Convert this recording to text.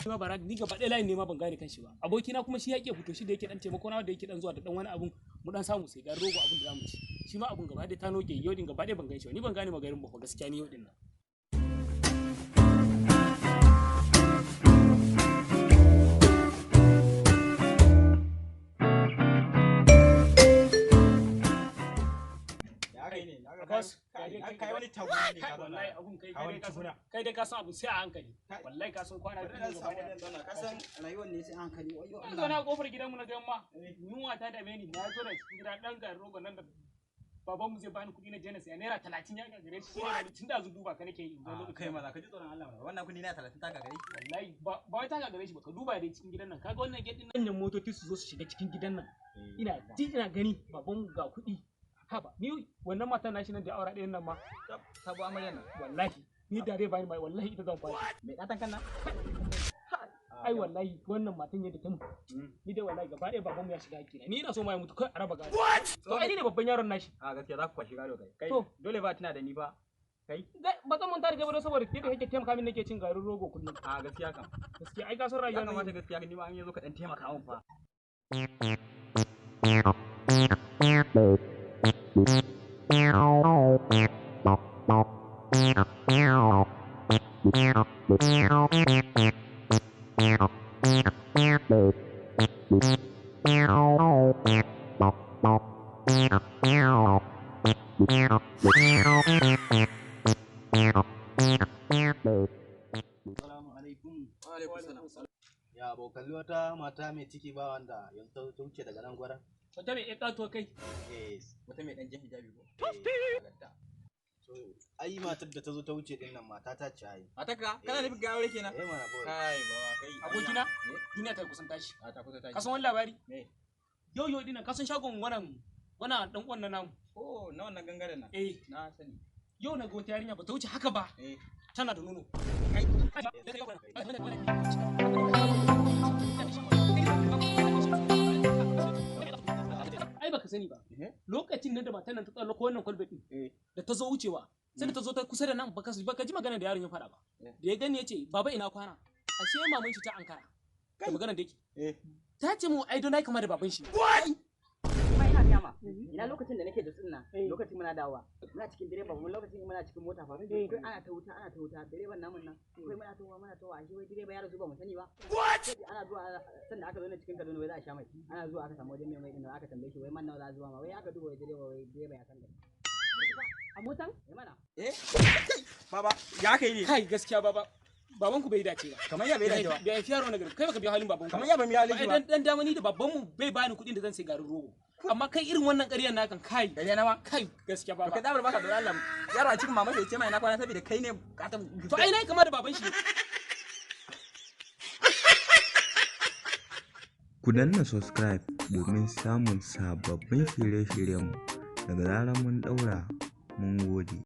ma bara ni gaba ɗaya layin ne ma ban gane kanshi ba abokina kuma shi ya ke fito shi da yake dan taimako na da yake dan zuwa da dan wani abun mu dan samu sai ga rogo abun da zamu ci shi ma abun gaba ɗaya ta noke yau din gaba ɗaya ban ganshi ba ni ban gane magarin ba gaskiya ni yau din nan kai wani tagumi ne ka wallahi abun kai dai ka san abu sai a hankali wallahi ka san kwana biyu gaba ɗaya ka san rayuwar ne sai a hankali an zo na kofar gidanmu na ga yamma yunwa ta dame ni na zo da cikin gida dan garin rogo nan da baban mu zai bani kuɗi na jana sai naira 30 ya gagare shi ne tun da duba ka nake yi kai maza ka ji tsoron Allah wannan kuɗi naira 30 ta gagare shi wallahi ba wai ta gagare shi ba ka duba dai cikin gidan nan kaga wannan gate din nan motoci su zo su shiga cikin gidan nan ina gani baban mu ga kuɗi haba ni wannan matan nashi nan da aura ɗayan nan ma sabo amarya nan wallahi ni da dai bani mai wallahi ita zan kwashi mai datan kan nan ai wallahi wannan matan yadda ta mutu ni dai wallahi gaba ɗaya babanmu ya shiga hakina ni ina so ma ya mutu kai a raba gado to ai ni ne babban yaron nashi a gaskiya za ku kwashi gado kai to dole ba tana da ni ba kai ba zan manta da gaba saboda yadda kake taimaka min nake cin garin rogo kullum a gaskiya kam gaskiya ai ka san rayuwa ya kamata gaskiya ni ma an yazo ka dan taimaka min fa Ya abokalli wata mata mai ciki ba wanda yanzu ta wuce daga nan gwara. Wata mai ƴan ƙato kai? Wata mai ɗan jan hijabi ko? So, ai matar da ta zo ta wuce din nan mata ta ci ai. Matarka? Kana nufin ga aure kenan? Mana boy. Kai ba kai. Abokina? Duniya ta kusan tashi. Ta kusa tashi. Ka san wani labari? Me? Yau dinan ka san shagon wannan dan uwan nan namu. Oh, na wannan gangaren nan. Na sani. Yau na ga wata yarinya ba ta wuce haka ba. Tana da nono. Ai baka sani ba. Lokacin nan da matan nan ta tsallako wannan kwalbet din da ta zo wucewa sai da ta zo ta kusa da nan baka ji magana da yaron ya faɗa ba. Da ya gani yace baba ina kwana. Ashe maman shi ta ankara. Da magana da yake. Ta ce mu ai don ai kama da baban shi. Ina lokacin da nake da sunna lokacin muna dawowa muna cikin direba mun lokacin muna cikin mota fa ana ta wuta direban namun nan kai muna tawa ashe wai direba ya rasu ba mu sani ba ana zuwa sanda aka zo na cikin Kaduna wai za a sha mai ana zuwa aka samu wajen mai din aka tambaye shi wai man nawa za a zuba ma wai aka duba wai direba ya san da a motan mana baba ya kai ne kai gaskiya baba baban ku bai dace ba kamar ya bai dace ba bai fiyaro na gari kai baka biya halin baban ku kamar ya bai biya halin ba dan damani da babban mu bai bani kuɗin da zan sai garin rogo amma kai irin wannan ƙaryar na kan kai ƙarya na ma kai gaskiya baba kai dabar baka da Allah yaro a cikin mama sai ce mai na kwana saboda kai ne bukatan to ai nayi kama da baban shi ku danna subscribe domin samun sababbin shirye-shiryenmu daga zarar mun daura mun gode